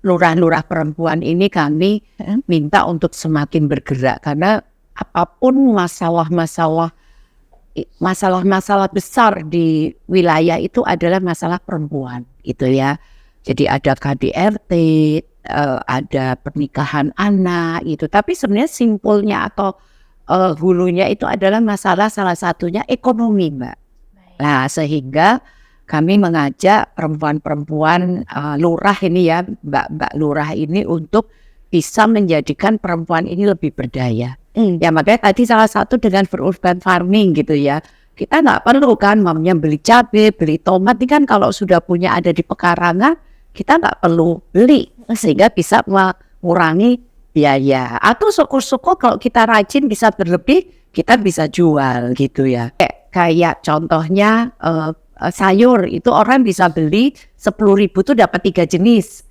lurah-lurah perempuan ini kami minta untuk semakin bergerak, karena apapun masalah-masalah besar di wilayah itu adalah masalah perempuan gitu ya. Jadi ada KDRT, ada pernikahan anak itu, tapi sebenarnya simpulnya atau hulunya itu adalah masalah salah satunya ekonomi, Mbak. Nah, sehingga kami mengajak perempuan-perempuan lurah ini ya, Mbak lurah ini untuk bisa menjadikan perempuan ini lebih berdaya. Ya makanya tadi salah satu dengan urban farming gitu ya. Kita nggak perlu kan mamanya beli cabai, beli tomat, ini kan kalau sudah punya ada di pekarangan, kita nggak perlu beli, sehingga bisa mengurangi biaya. Atau syukur-syukur kalau kita rajin bisa berlebih, kita bisa jual gitu ya. Kayak contohnya sayur itu orang bisa beli 10.000 tuh dapat 3 jenis.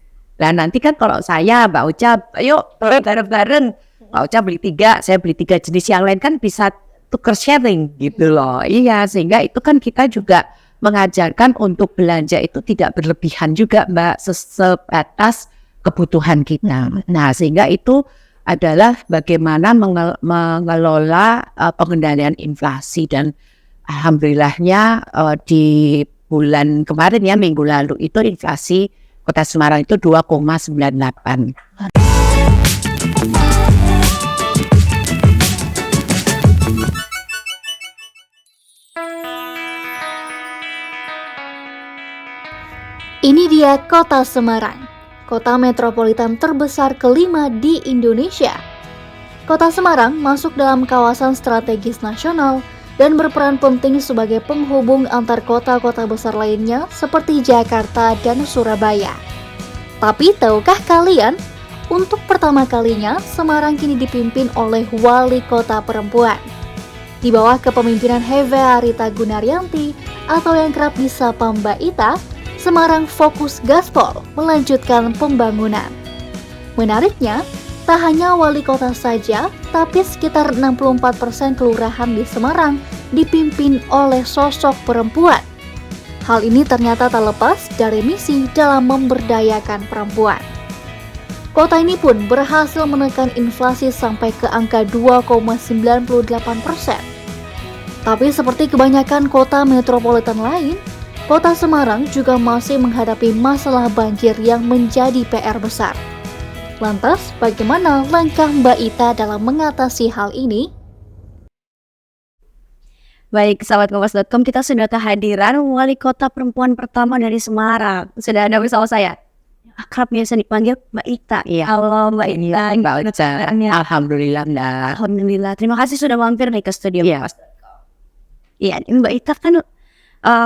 Nah nanti kan kalau saya Mbak Ocha, ayo bareng-bareng, Mbak Ocha beli 3, saya beli 3 jenis, yang lain kan bisa tuker sharing gitu loh. Iya, sehingga itu kan kita juga mengajarkan untuk belanja itu tidak berlebihan juga Mbak, sebatas kebutuhan kita. Nah sehingga itu adalah bagaimana mengelola pengendalian inflasi. Dan alhamdulillahnya di bulan kemarin ya, minggu lalu itu inflasi Kota Semarang itu 2,98. Ini dia Kota Semarang, kota metropolitan terbesar kelima di Indonesia. Kota Semarang masuk dalam kawasan strategis nasional dan berperan penting sebagai penghubung antar kota-kota besar lainnya seperti Jakarta dan Surabaya. Tapi tahukah kalian, untuk pertama kalinya Semarang kini dipimpin oleh wali kota perempuan. Di bawah kepemimpinan Heva Arita Gunaryanti atau yang kerap disapa Mbak Ita, Semarang fokus gaspol melanjutkan pembangunan. Menariknya, tak hanya wali kota saja, tapi sekitar 64% kelurahan di Semarang dipimpin oleh sosok perempuan. Hal ini ternyata tak lepas dari misi dalam memberdayakan perempuan. Kota ini pun berhasil menekan inflasi sampai ke angka 2,98%. Tapi seperti kebanyakan kota metropolitan lain, Kota Semarang juga masih menghadapi masalah banjir yang menjadi PR besar. Lantas, bagaimana langkah Mbak Ita dalam mengatasi hal ini? Baik, sahabat kompas.com, kita sudah kehadiran wali kota perempuan pertama dari Semarang. Sudah ada bersama saya. Akrab biasa dipanggil Mbak Ita. Iya. Halo Mbak Ita. Mbak Ocha. Alhamdulillah, Mbak. Alhamdulillah. Terima kasih sudah mampir nih ke studio Iya. kompas.com. Iya, ini Mbak Ita kan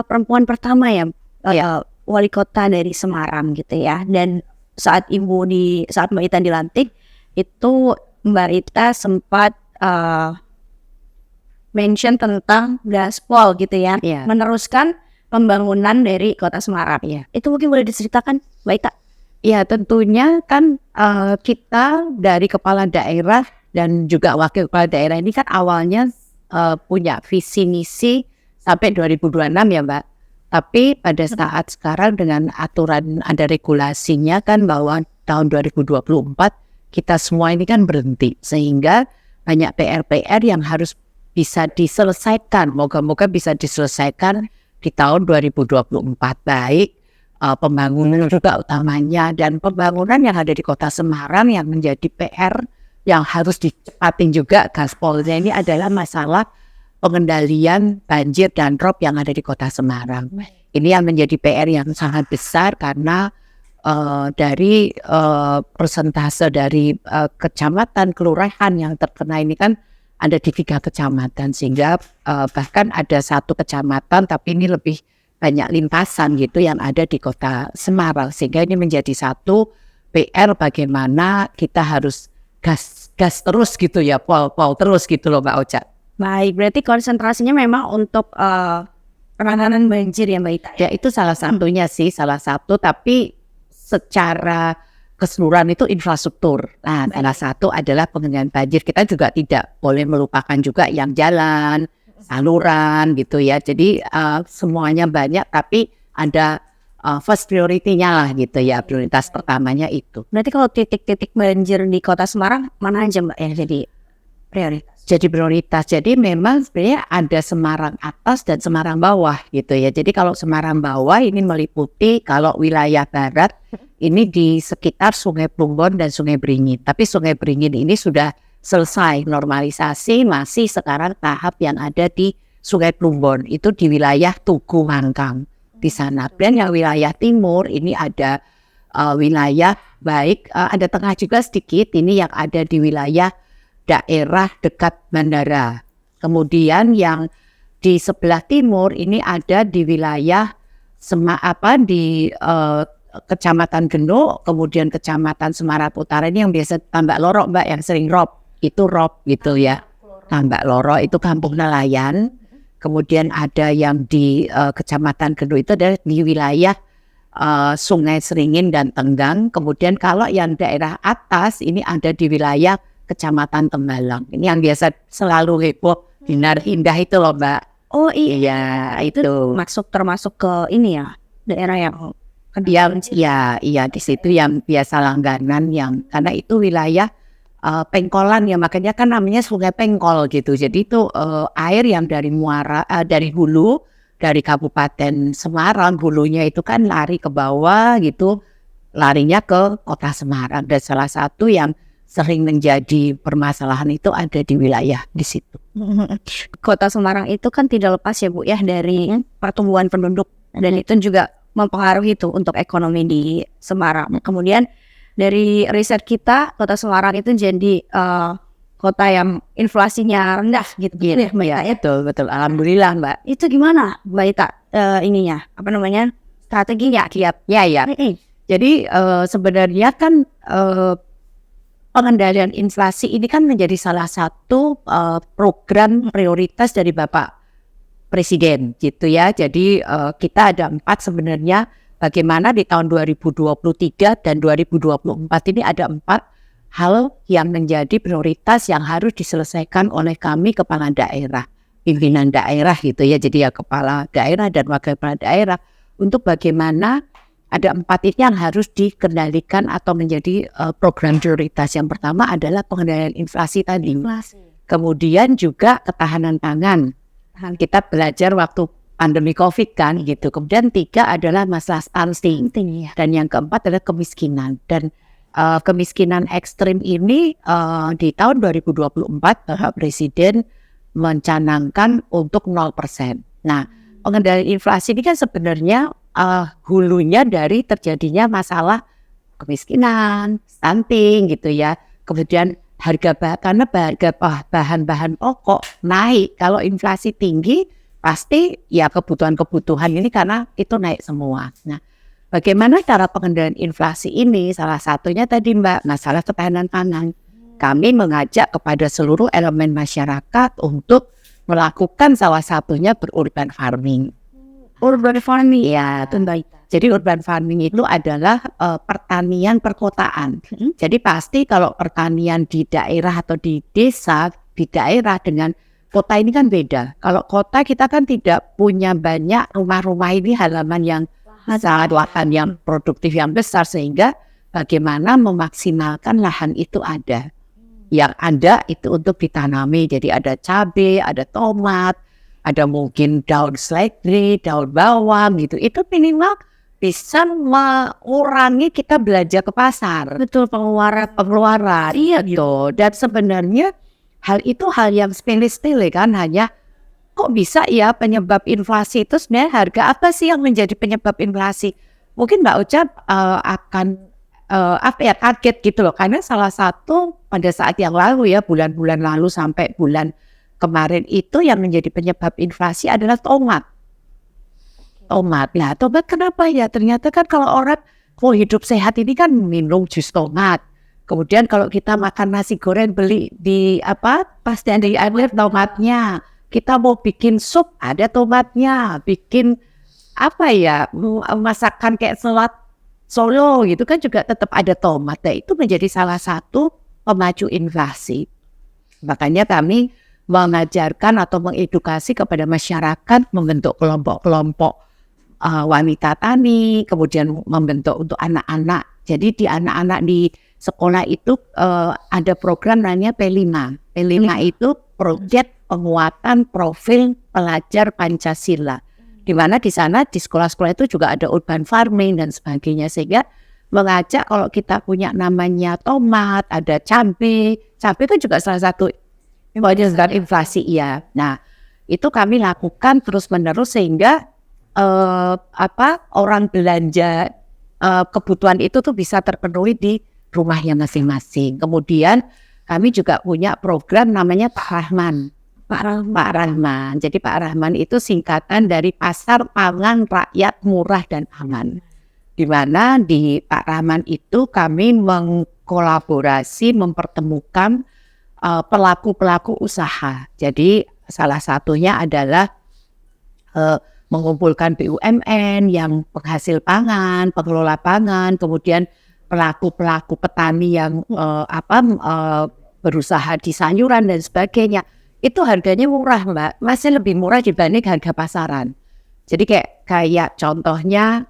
perempuan pertama ya, wali kota dari Semarang gitu ya. Dan saat Mbak Ita dilantik, itu Mbak Ita sempat mention tentang gaspol gitu ya, meneruskan pembangunan dari kota Semarang. Itu mungkin boleh diceritakan Mbak Ita? Ya tentunya kan kita dari kepala daerah dan juga wakil kepala daerah ini kan awalnya punya visi misi sampai 2026 ya Mbak. Tapi pada saat sekarang dengan aturan ada regulasinya kan bahwa tahun 2024 kita semua ini kan berhenti. Sehingga banyak PR-PR yang harus bisa diselesaikan. Moga-moga bisa diselesaikan di tahun 2024. Baik pembangunan juga utamanya. Dan pembangunan yang ada di kota Semarang yang menjadi PR yang harus dicepatin juga gaspolnya ini adalah masalah pengendalian banjir dan rob yang ada di kota Semarang. Ini yang menjadi PR yang sangat besar karena dari persentase dari kecamatan, kelurahan yang terkena ini kan ada di 3 kecamatan. Sehingga bahkan ada 1 kecamatan tapi ini lebih banyak limpasan gitu yang ada di kota Semarang. Sehingga ini menjadi satu PR bagaimana kita harus gas terus gitu ya, pol terus gitu loh Mbak Ocha. Baik, berarti konsentrasinya memang untuk penanganan banjir ya Mbak Ita? Ya itu salah satunya sih, salah satu, tapi secara keseluruhan itu infrastruktur. Nah, salah satu adalah pengendalian banjir. Kita juga tidak boleh melupakan juga yang jalan, saluran gitu ya. Jadi semuanya banyak, tapi ada first priority-nya lah gitu ya, prioritas pertamanya itu. Berarti kalau titik-titik banjir di Kota Semarang mana aja Mbak yang jadi prioritas? Jadi prioritas. Jadi memang sebenarnya ada Semarang atas dan Semarang bawah gitu ya. Jadi kalau Semarang bawah ini meliputi kalau wilayah barat ini di sekitar Sungai Plumbon dan Sungai Beringin. Tapi Sungai Beringin ini sudah selesai normalisasi, masih sekarang tahap yang ada di Sungai Plumbon itu di wilayah Tugu Mangkang di sana. Dan yang wilayah timur ini ada wilayah baik ada tengah juga sedikit ini yang ada di wilayah daerah dekat bandara. Kemudian yang di sebelah timur ini ada di wilayah di Kecamatan Geno, kemudian Kecamatan Semarang Utara ini yang biasa Tambak Loro Mbak, yang sering rob, itu rob gitu ya. Tambak Loro itu kampung nelayan. Kemudian ada yang di Kecamatan Geno itu ada di wilayah Sungai Seringin dan Tenggang. Kemudian kalau yang daerah atas ini ada di wilayah Kecamatan Tembalang. Ini yang biasa selalu heboh, Dinar Indah itu loh Mbak. Oh iya, itu termasuk ke ini ya, daerah yang iya di situ yang biasa langganan yang karena itu wilayah pengkolan ya, makanya kan namanya Sungai Pengkol gitu. Jadi itu air yang dari muara dari hulu dari Kabupaten Semarang, hulunya itu kan lari ke bawah gitu, larinya ke Kota Semarang. Dan salah satu yang sering menjadi permasalahan itu ada di wilayah di situ. Kota Semarang itu kan tidak lepas ya Bu ya dari pertumbuhan penduduk dan itu juga mempengaruhi itu untuk ekonomi di Semarang. Kemudian dari riset kita Kota Semarang itu jadi kota yang inflasinya rendah gitu ya Mbak ya. Betul. Alhamdulillah Mbak. Itu gimana Mbak Ita strateginya? Ya. Jadi sebenarnya kan pengendalian inflasi ini kan menjadi salah satu program prioritas dari Bapak Presiden gitu ya. Jadi kita ada 4 sebenarnya bagaimana di tahun 2023 dan 2024 ini ada 4 hal yang menjadi prioritas yang harus diselesaikan oleh kami kepala daerah, pimpinan daerah gitu ya. Jadi ya kepala daerah dan wakil kepala daerah untuk bagaimana ada 4 ini yang harus dikendalikan atau menjadi program prioritas. Yang pertama adalah pengendalian inflasi tadi. Kemudian juga ketahanan pangan. Kita belajar waktu pandemi COVID kan gitu. Kemudian 3 adalah masalah stunting. Dan yang keempat adalah kemiskinan. Dan kemiskinan ekstrim ini di tahun 2024 Bapak Presiden mencanangkan untuk 0%. Nah, pengendalian inflasi ini kan sebenarnya hulunya dari terjadinya masalah kemiskinan, stunting gitu ya. Kemudian karena harga bahan-bahan pokok naik. Kalau inflasi tinggi pasti ya kebutuhan-kebutuhan ini karena itu naik semua. Nah, bagaimana cara pengendalian inflasi ini? Salah satunya tadi Mbak, masalah ketahanan pangan. Kami mengajak kepada seluruh elemen masyarakat untuk melakukan salah satunya berurban farming. Urban farming ya, jadi urban farming itu adalah pertanian perkotaan. Jadi pasti kalau pertanian di daerah atau di desa, di daerah dengan kota ini kan beda. Kalau kota kita kan tidak punya banyak rumah-rumah ini halaman yang sangat lahan yang produktif yang besar sehingga bagaimana memaksimalkan lahan itu ada. Yang ada itu untuk ditanami. Jadi ada cabai, ada tomat, ada mungkin daun seledri, daun bawang gitu. Itu minimal bisa mengurangi kita belanja ke pasar. Betul, pengeluaran. Iya gitu. Dan sebenarnya hal itu hal yang sepele-sepele kan, hanya kok bisa ya penyebab inflasi itu sebenarnya harga apa sih yang menjadi penyebab inflasi? Mungkin Mbak Ucap akan kaget gitu loh, karena salah satu pada saat yang lalu ya, bulan-bulan lalu sampai bulan kemarin itu yang menjadi penyebab inflasi adalah tomat. Nah, tomat kenapa ya? Ternyata kan kalau orang mau hidup sehat ini kan minum jus tomat. Kemudian kalau kita makan nasi goreng beli di pasti ada air tomatnya. Kita mau bikin sup ada tomatnya. Bikin masakan kayak salad Solo gitu kan juga tetap ada tomat. Nah, itu menjadi salah satu pemacu inflasi. Makanya kami mengajarkan atau mengedukasi kepada masyarakat membentuk kelompok-kelompok wanita tani, kemudian membentuk untuk anak-anak. Jadi di anak-anak di sekolah itu ada program namanya P5. P5 itu proyek penguatan profil pelajar Pancasila. Di mana di sana di sekolah-sekolah itu juga ada urban farming dan sebagainya, sehingga mengajak kalau kita punya namanya tomat, ada cabai itu juga salah satu bagian inflasi ya. Nah, itu kami lakukan terus-menerus sehingga orang belanja kebutuhan itu tuh bisa terpenuhi di rumahnya masing-masing. Kemudian kami juga punya program namanya Pak Rahman. Pak Rahman. Jadi Pak Rahman itu singkatan dari Pasar Pangan Rakyat Murah dan Aman. Di mana di Pak Rahman itu kami mengkolaborasi, mempertemukan pelaku-pelaku usaha. Jadi salah satunya adalah mengumpulkan BUMN yang penghasil pangan, pengelola pangan, kemudian pelaku-pelaku petani yang berusaha di sayuran dan sebagainya. Itu harganya murah, Mbak. Masih lebih murah dibanding harga pasaran. Jadi kayak contohnya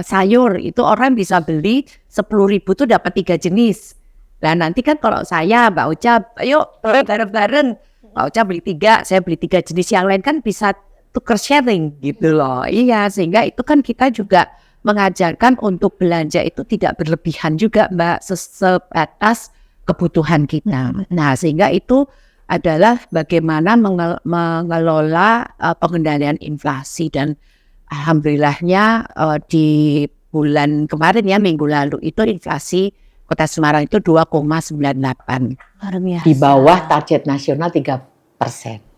sayur itu orang bisa beli 10.000 tuh dapat 3 jenis. Nah nanti kan kalau saya, Mbak Uca, yuk bareng-bareng. Mbak Uca beli 3, saya beli 3 jenis, yang lain kan bisa tuker sharing gitu loh. Iya, sehingga itu kan kita juga mengajarkan untuk belanja itu tidak berlebihan juga, Mbak, sebatas kebutuhan kita. Nah sehingga itu adalah bagaimana mengelola pengendalian inflasi, dan alhamdulillahnya di bulan kemarin ya, minggu lalu itu inflasi Kota Semarang itu 2,98. Luar biasa. Di bawah target nasional 3%.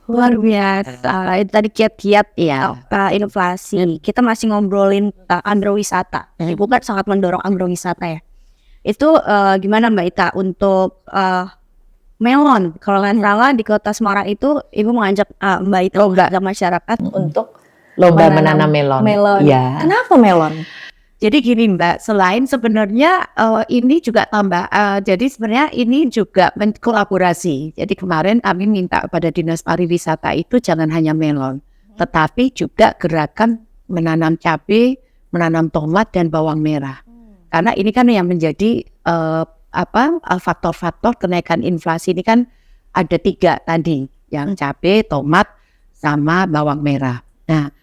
Luar biasa. Itu tadi kiat-kiat ya inflasi. Kita masih ngobrolin agrowisata. Ibu kan sangat mendorong agrowisata ya. Itu gimana Mbak Ita untuk melon? Kalau nggak salah di Kota Semarang itu Ibu mengajak Mbak Ita mengajak masyarakat untuk lomba menanam melon. Ya. Kenapa melon? Jadi gini Mbak, selain sebenarnya ini juga jadi sebenarnya ini juga kolaborasi. Jadi kemarin kami minta kepada Dinas Pariwisata itu jangan hanya melon, tetapi juga gerakan menanam cabai, menanam tomat dan bawang merah. Karena ini kan yang menjadi faktor-faktor kenaikan inflasi ini kan ada 3 tadi, yang cabai, tomat, sama bawang merah. Nah,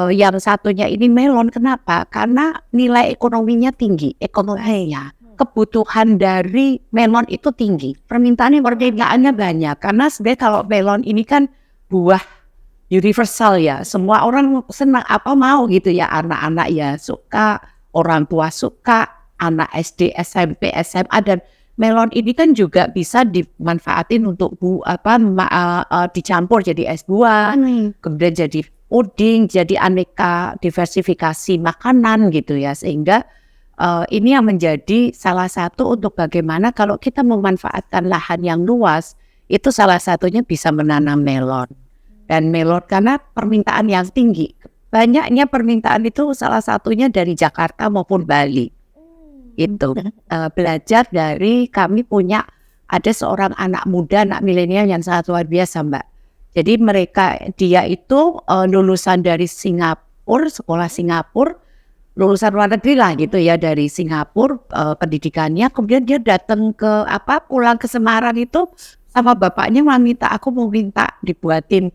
yang satunya ini melon, kenapa? Karena nilai ekonominya tinggi, kebutuhan dari melon itu tinggi, permintaannya banyak. Karena sebenarnya kalau melon ini kan buah universal ya, semua orang senang mau gitu ya, anak-anak ya suka, orang tua suka, anak SD, SMP, SMA, dan melon ini kan juga bisa dimanfaatin untuk dicampur jadi es buah, kemudian jadi puding, jadi aneka diversifikasi makanan gitu ya, sehingga ini yang menjadi salah satu untuk bagaimana kalau kita memanfaatkan lahan yang luas, itu salah satunya bisa menanam melon. Dan melon karena permintaan yang tinggi, banyaknya permintaan itu salah satunya dari Jakarta maupun Bali. Itu belajar dari kami punya ada seorang anak muda, anak milenial yang sangat luar biasa Mbak. Jadi dia itu lulusan dari Singapura, sekolah Singapura, lulusan luar negeri lah gitu ya, dari Singapura pendidikannya. Kemudian dia datang pulang ke Semarang itu sama bapaknya aku mau minta dibuatin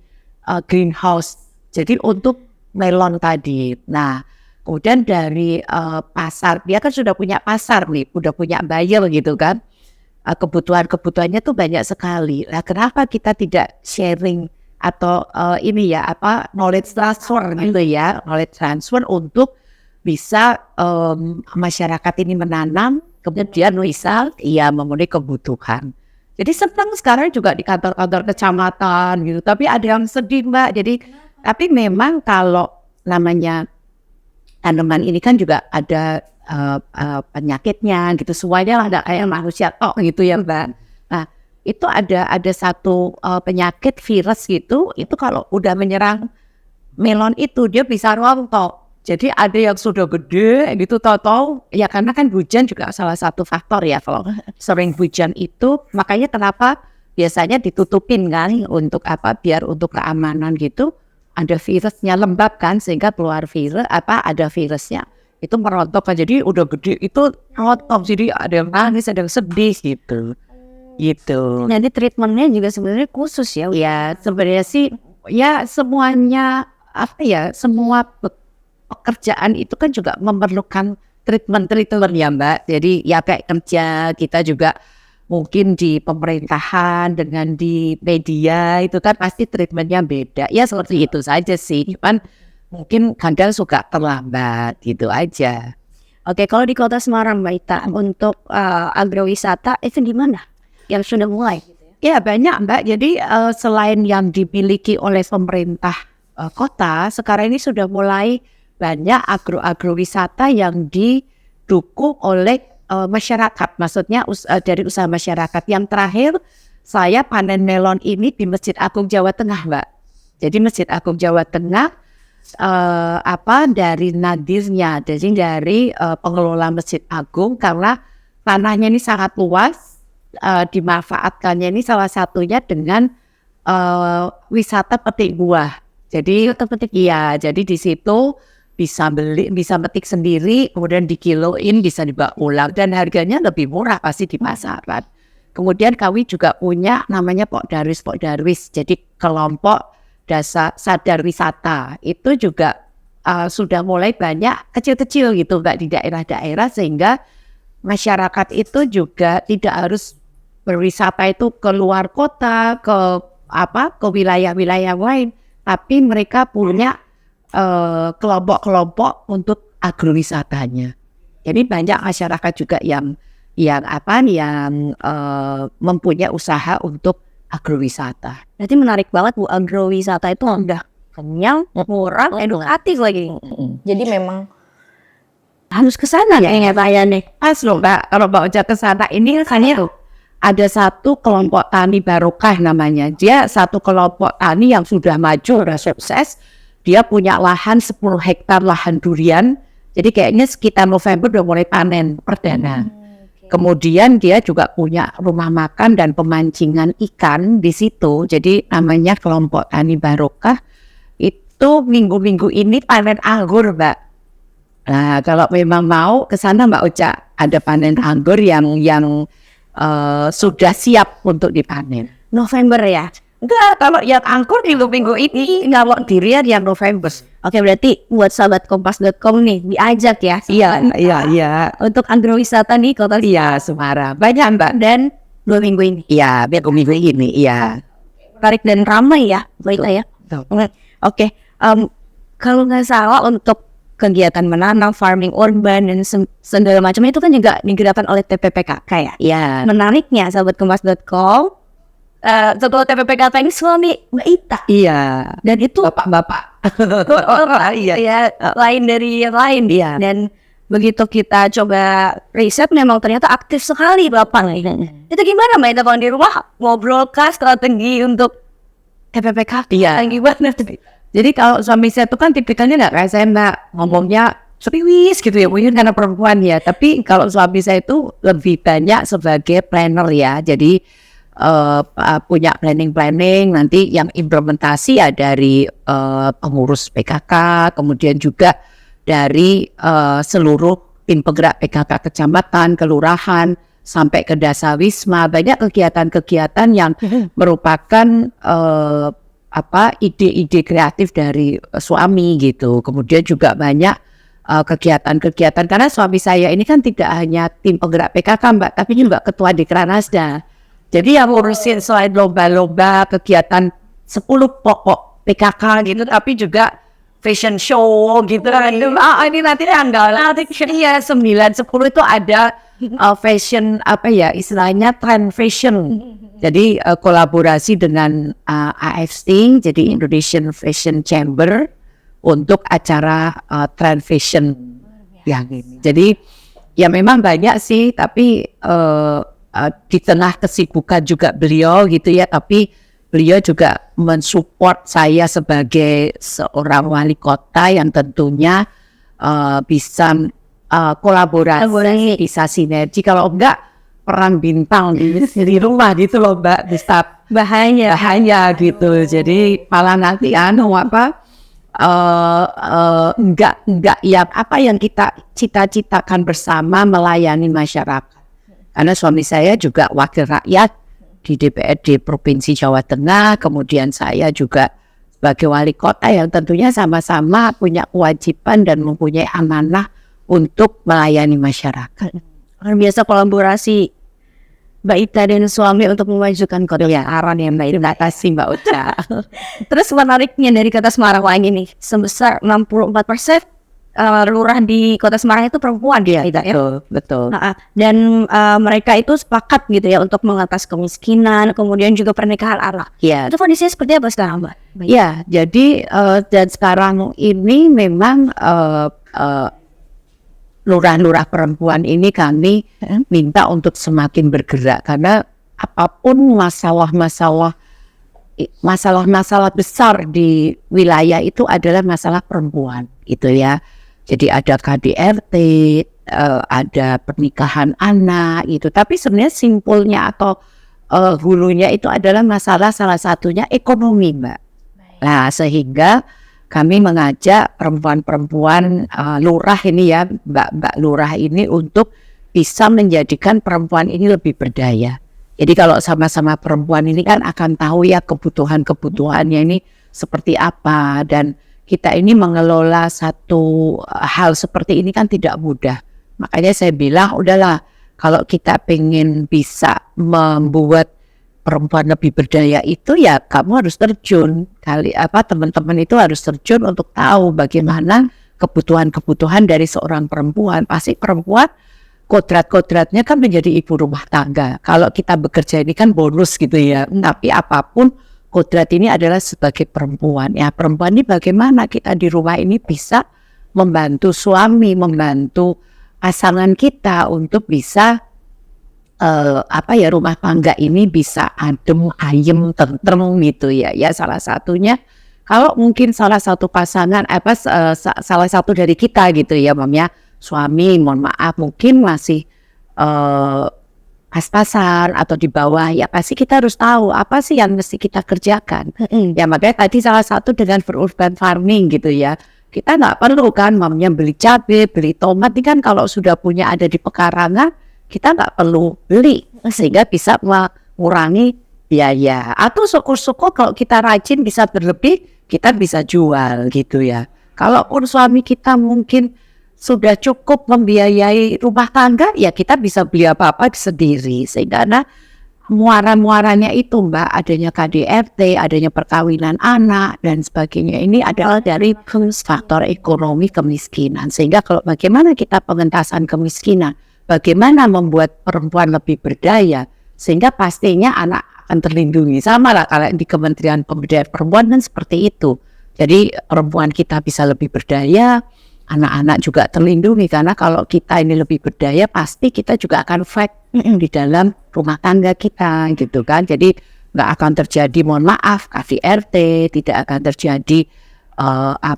greenhouse. Jadi untuk melon tadi. Nah, kemudian dari pasar, dia kan sudah punya pasar nih, udah punya buyer gitu kan. Kebutuhannya tuh banyak sekali. Nah, kenapa kita tidak sharing atau knowledge transfer gitu ya, knowledge transfer untuk bisa masyarakat ini menanam, kemudian memenuhi kebutuhan. Jadi senang sekarang juga di kantor-kantor kecamatan gitu. Tapi ada yang sedih Mbak. Jadi tapi memang kalau namanya tanaman ini kan juga ada penyakitnya gitu, semuanya ada kayak manusia gitu ya Mbak. Nah itu ada satu penyakit virus gitu, itu kalau udah menyerang melon itu dia bisa rontok. Jadi ada yang sudah gede gitu, tahu-tahu ya, karena kan hujan juga salah satu faktor ya, kalau sering hujan itu makanya kenapa biasanya ditutupin kan untuk biar untuk keamanan gitu. ada virusnya, lembab kan, sehingga keluar virus, ada virusnya itu merontok kan, jadi udah gede itu rontok, jadi ada yang nangis, ada yang sedih gitu. Jadi treatmentnya juga sebenarnya khusus ya? Ya sebenarnya sih ya semuanya semua pekerjaan itu kan juga memerlukan treatment ya Mbak. Jadi ya kayak kerja kita juga mungkin di pemerintahan dengan di media itu kan pasti treatmentnya beda. Ya seperti itu saja sih. Cuman mungkin kadang suka terlambat gitu aja. Oke, kalau di Kota Semarang Mbak Ita untuk agrowisata itu gimana? Yang sudah mulai? Ya banyak Mbak. Jadi selain yang dimiliki oleh pemerintah kota, sekarang ini sudah mulai banyak agrowisata yang didukung oleh masyarakat. Maksudnya dari usaha masyarakat. Yang terakhir saya panen melon ini di Masjid Agung Jawa Tengah Mbak. Jadi Masjid Agung Jawa Tengah dari nadirnya, jadi dari pengelola Masjid Agung, karena tanahnya ini sangat luas. Dimanfaatkannya ini salah satunya dengan wisata petik buah. Jadi jadi di situ bisa metik sendiri, kemudian dikiloin, bisa dibawa pulang, dan harganya lebih murah pasti di pasaran. Kemudian kami juga punya namanya Pok Darwis, jadi kelompok sadar wisata. Itu juga sudah mulai banyak kecil-kecil gitu Mbak di daerah-daerah, sehingga masyarakat itu juga tidak harus berwisata itu ke luar kota, ke wilayah-wilayah lain, tapi mereka punya kelompok-kelompok untuk agrowisatanya. Jadi banyak masyarakat juga yang mempunyai usaha untuk agrowisata. Berarti menarik banget Bu, agrowisata itu udah kenyang, murah, edukatif lagi. Jadi memang Harus ke sana kayaknya nih. Pas loh Mbak, kalau Mbak Oja ke sana ini kan ada satu kelompok tani barokah namanya. Dia satu kelompok tani yang sudah maju, sudah sukses. Dia punya lahan 10 hektar lahan durian. Jadi kayaknya sekitar November udah mulai panen perdana. Kemudian dia juga punya rumah makan dan pemancingan ikan di situ. Jadi namanya kelompok tani barokah. Itu minggu-minggu ini panen anggur Mbak. Nah kalau memang mau ke sana Mbak Oca, ada panen anggur yang sudah siap untuk dipanen. November ya? Enggak, kalau yang anggur di minggu ini, kalau dirian yang November. Oke, berarti buat sahabat kompas.com nih diajak ya. Iya. Untuk agrowisata nih Kota Semarang. Banyak Mbak. Dan 2 minggu ini. Iya, minggu ini, iya. Tarik dan ramai ya, Mbak Ita ya. Oke, kalau nggak salah untuk kegiatan menanam, farming urban dan segala macam itu kan juga digerakkan oleh TPPKK ya. Iya. Menariknya sahabat kompas.com, setelah TPPKK ini suami Mbak Ita. Iya. Dan itu bapak-bapak. Iya. Lain dari yang lain. Iya. Dan begitu kita coba riset memang ternyata aktif sekali Bapak. Itu gimana Mbak Ita kalau di rumah ngobrol strategi untuk TPPKK? Iya. Gimana? Jadi kalau suami saya itu kan tipikalnya nggak kayak saya Mbak, ngomongnya serius gitu ya, mungkin karena perempuan ya. Tapi kalau suami saya itu lebih banyak sebagai planner ya. Jadi punya planning nanti yang implementasi ya dari pengurus PKK, kemudian juga dari seluruh tim penggerak PKK kecamatan, kelurahan, sampai ke Dasawisma. Banyak kegiatan-kegiatan yang merupakan ide-ide kreatif dari suami gitu. Kemudian juga banyak kegiatan-kegiatan, karena suami saya ini kan tidak hanya tim penggerak PKK Mbak, tapi juga ketua Dekranasda. Jadi yang ngurusin selain lomba-lomba, kegiatan 10 pokok PKK gitu, tapi juga fashion show gitu kan. Ini nanti tanggal 9-10 itu ada fashion istilahnya trend fashion. Jadi kolaborasi dengan AFC, jadi Indonesian Fashion Chamber, untuk acara trend fashion yang ini. Jadi ya memang banyak sih, tapi di tengah kesibukan juga beliau gitu ya, tapi beliau juga mensupport saya sebagai seorang wali kota yang tentunya bisa kolaborasi, bisa sinergi. Kalau enggak perang bintang di rumah gitu loh Mbak, bisa bahaya gitu. Jadi malah nanti enggak yang apa yang kita cita-citakan bersama melayani masyarakat. Karena suami saya juga wakil rakyat di DPRD Provinsi Jawa Tengah, kemudian saya juga sebagai wali kota yang tentunya sama-sama punya kewajiban dan mempunyai amanah untuk melayani masyarakat. Luar biasa kolaborasi Mbak Ita dan suami untuk memajukan kota Semarang ya Mbak Ita. Terima kasih Mbak Uca. Terus menariknya dari kota Semarang lagi nih, sebesar 64% lurah di kota Semarang itu perempuan dia ya. Betul. Dan mereka itu sepakat gitu ya untuk mengatasi kemiskinan, kemudian juga pernikahan anak. Ya. Itu kondisinya seperti apa sekarang Mbak? Ya, jadi dan sekarang ini memang lurah-lurah perempuan ini kami minta untuk semakin bergerak karena apapun masalah-masalah besar di wilayah itu adalah masalah perempuan gitu ya. Jadi ada KDRT, ada pernikahan anak itu. Tapi sebenarnya simpulnya atau hulunya itu adalah masalah salah satunya ekonomi, Mbak. Nah, sehingga kami mengajak perempuan-perempuan lurah ini ya, Mbak lurah ini untuk bisa menjadikan perempuan ini lebih berdaya. Jadi kalau sama-sama perempuan ini kan akan tahu ya kebutuhannya ini seperti apa, dan kita ini mengelola satu hal seperti ini kan tidak mudah. Makanya saya bilang udahlah, kalau kita pengen bisa membuat perempuan lebih berdaya itu ya kamu harus terjun, teman-teman itu harus terjun untuk tahu bagaimana kebutuhan dari seorang perempuan. Pasti perempuan kodratnya kan menjadi ibu rumah tangga. Kalau kita bekerja ini kan bonus gitu ya. Tapi apapun kodrat ini adalah sebagai perempuan. Ya perempuan ini bagaimana kita di rumah ini bisa membantu suami, membantu pasangan kita untuk bisa rumah tangga ini bisa adem, ayem, tentrem gitu ya. Ya salah satunya kalau mungkin salah satu pasangan salah satu dari kita gitu ya, suami mohon maaf mungkin masih pas-pasan atau di bawah, ya pasti kita harus tahu apa sih yang mesti kita kerjakan. Ya makanya tadi salah satu dengan berurban farming gitu ya. Kita nggak perlu kan beli cabai, beli tomat, ini kan kalau sudah punya ada di pekarangan kita nggak perlu beli, sehingga bisa mengurangi biaya. Atau syukur-syukur kalau kita rajin bisa berlebih, kita bisa jual gitu ya. Kalaupun suami kita mungkin sudah cukup membiayai rumah tangga, ya kita bisa beli apa-apa sendiri. Sehingga muara-muaranya itu Mbak, adanya KDRT, adanya perkawinan anak dan sebagainya, ini adalah dari faktor ekonomi kemiskinan. Sehingga kalau bagaimana kita pengentasan kemiskinan, bagaimana membuat perempuan lebih berdaya, sehingga pastinya anak akan terlindungi. Sama lah kalau di Kementerian Pemberdayaan Perempuan kan seperti itu. Jadi perempuan kita bisa lebih berdaya, anak-anak juga terlindungi. Karena kalau kita ini lebih berdaya, pasti kita juga akan fight di dalam rumah tangga kita gitu kan. Jadi nggak akan terjadi, mohon maaf, KDRT, tidak akan terjadi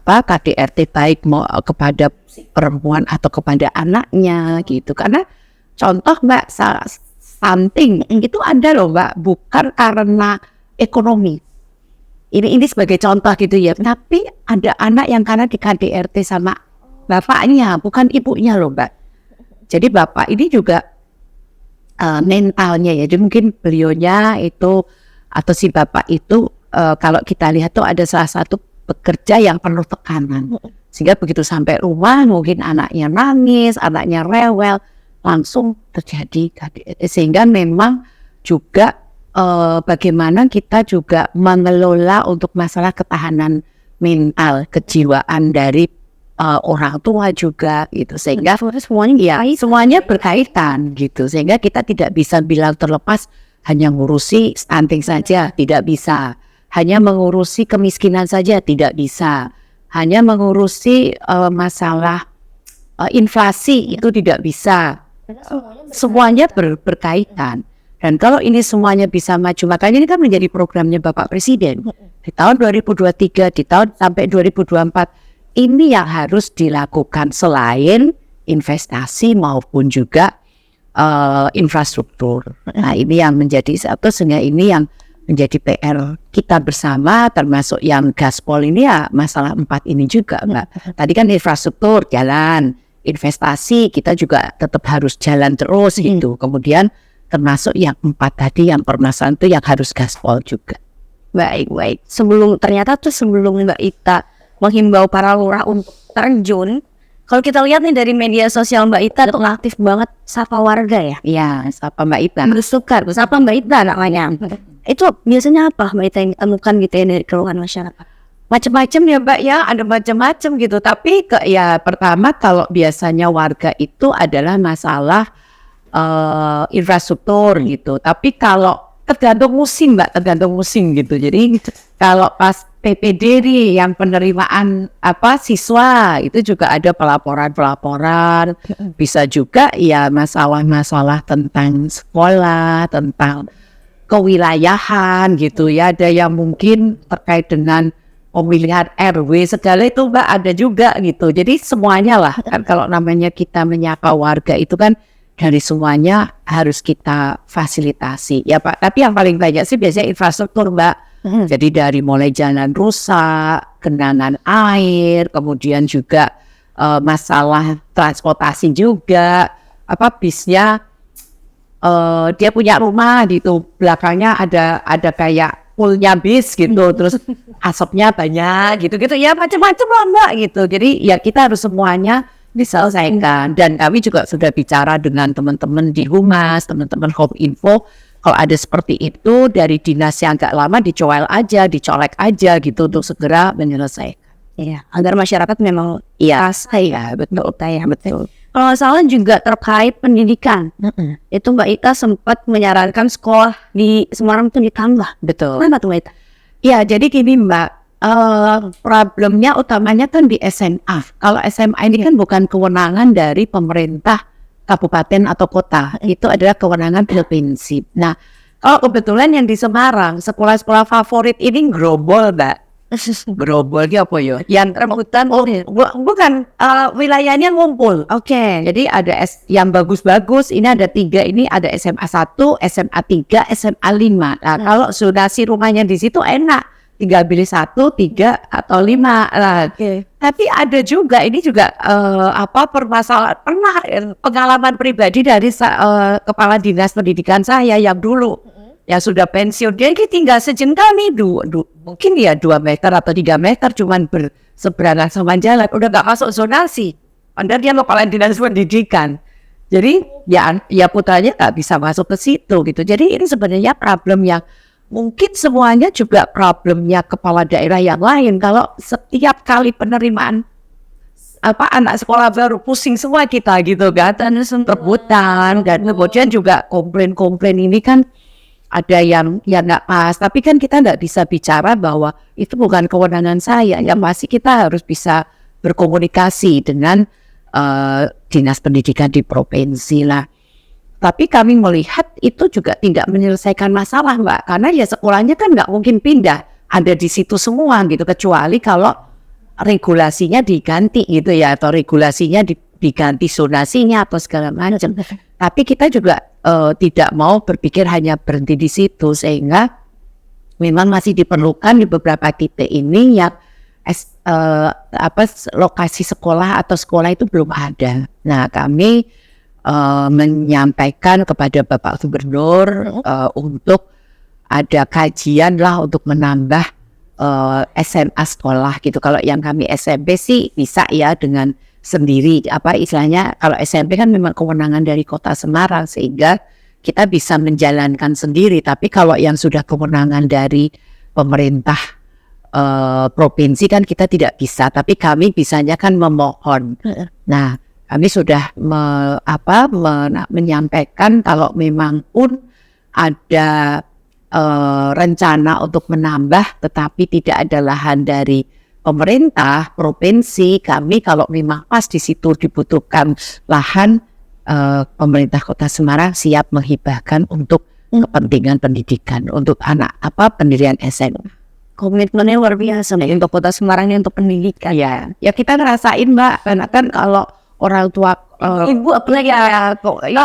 KDRT baik kepada perempuan atau kepada anaknya gitu. Karena contoh Mbak, stunting itu ada loh Mbak, bukan karena ekonomi. Ini sebagai contoh gitu ya. Tapi ada anak yang karena di KDRT sama bapaknya, bukan ibunya loh Mbak. Jadi bapak ini juga mentalnya ya, jadi mungkin beliaunya itu atau si bapak itu kalau kita lihat tuh ada salah satu pekerja yang penuh tekanan, sehingga begitu sampai rumah mungkin anaknya nangis, anaknya rewel, langsung terjadi KDRT. Sehingga memang juga bagaimana kita juga mengelola untuk masalah ketahanan mental, kejiwaan dari orang tua juga gitu, sehingga semuanya berkaitan gitu, sehingga kita tidak bisa bilang terlepas hanya ngurusi stunting saja, tidak bisa. Hanya mengurusi kemiskinan saja tidak bisa. Hanya mengurusi masalah inflasi itu tidak bisa. Semuanya berkaitan. Dan kalau ini semuanya bisa maju, makanya ini kan menjadi programnya Bapak Presiden. Di tahun 2023, di tahun sampai 2024, ini yang harus dilakukan selain investasi maupun juga infrastruktur. Nah ini yang menjadi satu, sehingga ini yang menjadi PR kita bersama, termasuk yang gaspol ini ya masalah 4 ini juga Mbak. Tadi kan infrastruktur jalan, investasi kita juga tetap harus jalan terus gitu. Kemudian termasuk yang 4 tadi yang permasalahan itu yang harus gaspol juga. Baik. Ternyata sebelum Mbak Ita menghimbau para lurah untuk terjun, kalau kita lihat nih dari media sosial Mbak Ita tuh aktif banget sapa warga ya. Iya, sapa Mbak Ita. Bersukar, sapa Mbak Ita namanya. Itu biasanya apa Mbak Ita yang temukan gitu ya dari keluhan masyarakat? Macam-macam ya Mbak ya, ada macam-macam gitu. Tapi ya pertama kalau biasanya warga itu adalah masalah infrastruktur gitu. Tapi kalau tergantung musim Mbak, tergantung musim gitu. Jadi kalau pas PPD nih yang penerimaan siswa itu juga ada pelaporan, bisa juga ya masalah-masalah tentang sekolah, tentang kewilayahan gitu ya. Ada yang mungkin terkait dengan pemilihan RW segala itu Mbak ada juga gitu. Jadi semuanya lah kan kalau namanya kita menyapa warga itu kan dari semuanya harus kita fasilitasi ya Pak. Tapi yang paling banyak sih biasanya infrastruktur Mbak. Jadi dari mulai jalan rusak, genangan air, kemudian juga masalah transportasi juga. Bisnya dia punya rumah gitu, belakangnya ada kayak poolnya bis gitu, terus asapnya banyak gitu-gitu ya macam-macam lah Mbak gitu. Jadi ya kita harus semuanya diselesaikan. Dan kami juga sudah bicara dengan teman-teman di Humas, teman-teman Kominfo. Kalau ada seperti itu dari dinas yang agak lama dicolek aja gitu untuk segera menyelesaikan. Iya, agar masyarakat memang rasa ya, betul. Kalau nggak salah juga terkait pendidikan, itu Mbak Ita sempat menyarankan sekolah di Semarang itu ditambah. Betul. Kenapa tuh Mbak Ita? Ya, jadi gini Mbak, problemnya utamanya kan di SMA. Kalau SMA ini kan bukan kewenangan dari pemerintah kabupaten atau kota, itu adalah kewenangan provinsi. Nah, kalau kebetulan yang di Semarang, sekolah-sekolah favorit ini Grobol, Mbak. Grobol apa ya? Yang rebutan, bukan, wilayahnya ngumpul. Oke. Jadi ada yang bagus-bagus, ini ada 3, ini ada SMA 1, SMA 3, SMA 5. Nah, kalau zonasi rumahnya di situ enak. Tinggal pilih 1, 3, atau 5 lah. Tapi ada juga, ini juga permasalahan, pengalaman pribadi dari kepala dinas pendidikan saya yang dulu, yang sudah pensiun. Dia tinggal sejengkal nih, mungkin ya 2 meter atau 3 meter, cuman berseberangan sama jalan, udah gak masuk zonasi. Padahal dia kepala dinas pendidikan. Jadi ya putranya gak bisa masuk ke situ gitu. Jadi ini sebenarnya problem yang mungkin semuanya juga problemnya kepala daerah yang lain. Kalau setiap kali penerimaan anak sekolah baru pusing semua kita gitu kan, rebutan, dan kemudian juga komplain ini kan ada yang nggak pas. Tapi kan kita nggak bisa bicara bahwa itu bukan kewenangan saya. Yang pasti kita harus bisa berkomunikasi dengan dinas pendidikan di provinsi lah. Tapi kami melihat itu juga tidak menyelesaikan masalah Mbak, karena ya sekolahnya kan nggak mungkin pindah, ada di situ semua gitu, kecuali kalau regulasinya diganti gitu ya, atau regulasinya diganti zonasinya atau segala macam. Tapi kita juga tidak mau berpikir hanya berhenti di situ, sehingga memang masih diperlukan di beberapa titik ini yang lokasi sekolah atau sekolah itu belum ada. Nah kami menyampaikan kepada Bapak Gubernur untuk ada kajian lah untuk menambah SMA sekolah gitu. Kalau yang kami SMP sih bisa ya dengan sendiri, istilahnya kalau SMP kan memang kewenangan dari Kota Semarang sehingga kita bisa menjalankan sendiri. Tapi kalau yang sudah kewenangan dari pemerintah provinsi kan kita tidak bisa, tapi kami bisanya kan memohon. Nah kami sudah menyampaikan kalau memang pun ada rencana untuk menambah tetapi tidak ada lahan dari pemerintah provinsi, kami kalau memang pas di situ dibutuhkan lahan, pemerintah Kota Semarang siap menghibahkan untuk kepentingan pendidikan untuk anak pendirian SMA. Komitmennya luar biasa nih untuk Kota Semarang ini untuk pendidikan. Ya kita ngerasain Mbak, karena kan kalau orang tua ibu apalagi ya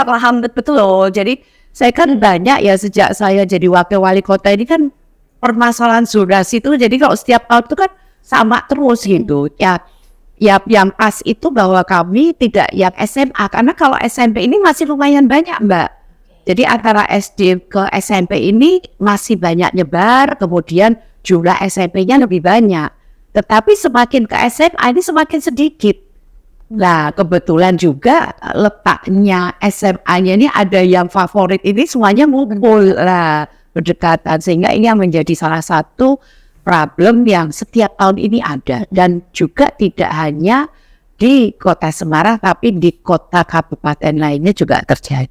paham betul loh. Jadi saya kan banyak ya sejak saya jadi wakil wali kota ini kan permasalahan zonasi itu, jadi kalau setiap tahun itu kan sama terus gitu ya. Ya yang pas itu bahwa kami tidak yang SMA, karena kalau SMP ini masih lumayan banyak Mbak. Jadi antara SD ke SMP ini masih banyak nyebar, kemudian jumlah SMP-nya lebih banyak. Tetapi semakin ke SMA ini semakin sedikit. Nah kebetulan juga letaknya SMA-nya ini ada yang favorit, ini semuanya ngumpul lah berdekatan, sehingga ini yang menjadi salah satu problem yang setiap tahun ini ada, dan juga tidak hanya di Kota Semarang tapi di kota kabupaten lainnya juga terjadi.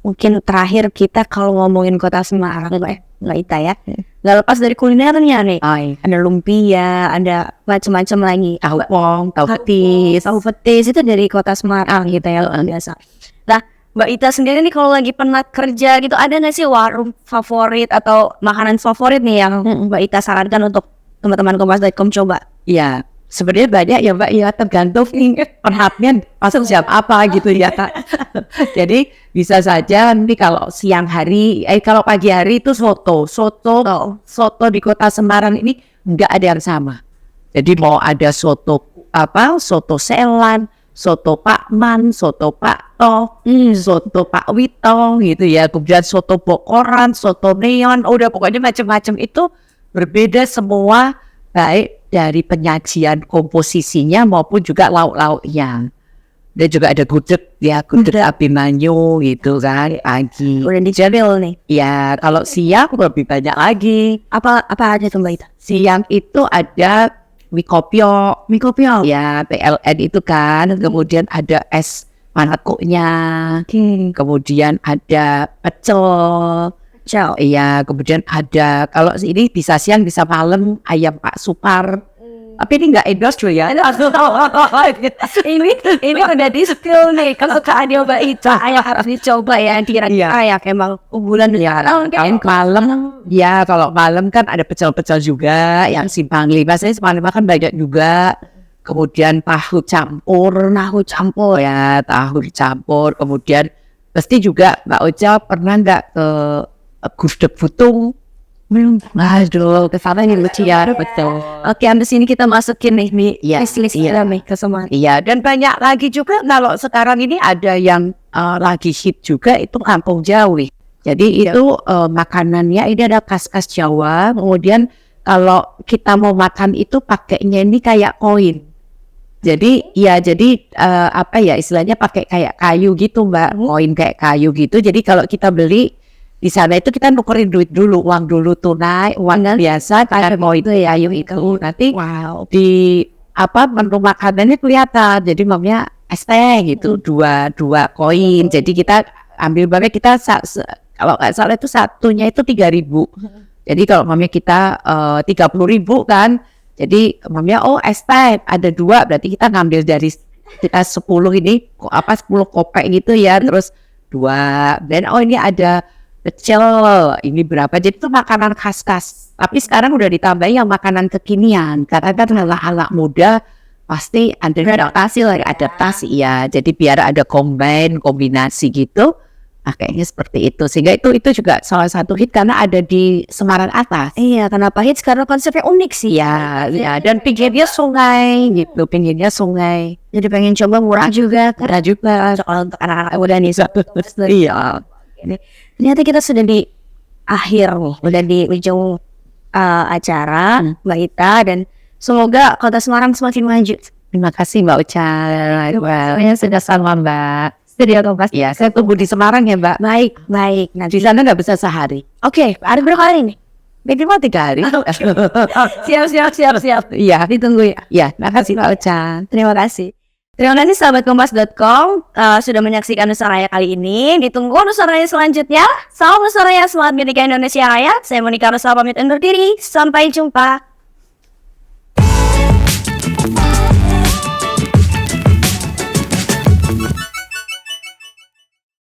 Mungkin terakhir kita kalau ngomongin Kota Semarang Mbak Ita ya, nggak lepas dari kulinernya nih. Ada lumpia, ada macam-macam lagi. Tahu pong, tahu petis. Tahu petis itu dari Kota Semarang gitu ya, biasa. Nah, Mbak Ita sendiri nih kalau lagi penat kerja gitu, ada nggak sih warung favorit atau makanan favorit nih yang Mbak Ita sarankan untuk teman-teman Kompas.com coba? Ya, sebenarnya banyak ya Mbak, ya tergantung perhatian masuk jam apa gitu ya. Jadi bisa saja nanti kalau siang hari, kalau pagi hari itu soto di Kota Semarang ini nggak ada yang sama. Jadi mau ada soto Selan, soto Pak Man, soto Pak Toh, soto Pak Wito gitu ya. Kemudian soto Bokoran, soto Neon, udah pokoknya macam-macam itu berbeda semua, baik dari penyajian komposisinya maupun juga lauk-lauknya. Dan juga ada gudeg ya, gudeg Abimanyu gitu kan pagi. Udah dicemil nih. Ya kalau siang lebih banyak lagi. Apa aja tuh Mbak Ita? Siang itu ada mie kopio. Ya, PLN itu kan. Kemudian ada es panakuknya. Kemudian ada pecel. Iya, kemudian ada, kalau ini bisa siang bisa malam, ayam Pak Supar. Tapi ini nggak endorse ya. ini udah di skill nih. Kesukaan Mbak Ita yang harus dicoba ya. Kira-kira ya emang unggulan ya. Malam, ya kalau malam kan ada pecel-pecel juga yang Simpang 5. Saya Simpang 5 kan banyak juga. Kemudian tahu campur ya, tahu campur. Kemudian pasti juga Mbak Ocha pernah nggak ke gudeg Butung? Belum. Aduh, kesana nih lucu ya, betul. Oke, habis ini kita masukin nih list nih ke semua. Iya, dan banyak lagi juga. Kalau sekarang ini ada yang lagi hit juga, itu kampung Jawi. Jadi itu makanannya ini ada khas-khas Jawa. Kemudian kalau kita mau makan itu pakainya ini kayak koin. Jadi istilahnya pakai kayak kayu gitu Mbak, koin kayak kayu gitu. Jadi kalau kita beli di sana itu kita nukerin duit dulu, uang dulu tunai, uang biasa, kayak mau itu ya, kayu itu. Nanti di menu makanannya kelihatan. Jadi mamanya es teh gitu, dua koin. Jadi kita ambil banget, kita kalau nggak salah itu satunya itu 3.000. Jadi kalau mamanya kita 30.000 kan. Jadi mamanya es teh ada 2, berarti kita ngambil dari kita 10 ini 10 kopek gitu ya, terus 2. Dan ini ada pecel, ini berapa. Jadi itu makanan khas-khas. Tapi sekarang udah ditambahin yang makanan kekinian. Karena kan anak-anak muda pasti ada adaptasi ya. Jadi biar ada kombinasi gitu. Nah, kayaknya seperti itu. Sehingga itu juga salah satu hit karena ada di Semarang Atas. Iya, kenapa hits? Karena konsepnya unik sih. Ya, dan pinggirnya sungai gitu. Jadi pengen coba murah juga. Soal untuk anak-anak muda nih. Iya. Ternyata kita sudah di akhir nih, udah di ujung acara Mbak Ita, dan semoga Kota Semarang semakin maju. Terima kasih Mbak Ocha. Saya sudah sama Mbak. Studio Kompas. Ya, saya tunggu di Semarang ya Mbak. Baik. Nah, di sana nggak bisa sehari. Oke, ada berapa hari nih? Minimal 3 hari. Siap. Iya, Ditunggu ya. Ya, terima kasih Mbak Ocha. Terima kasih sahabat Kompas.com sudah menyaksikan Nusaraya kali ini. Ditunggu Nusaraya selanjutnya. Salam Nusaraya, selamat menikah Indonesia Raya. Saya Monika Rosa pamit undur diri. Sampai jumpa.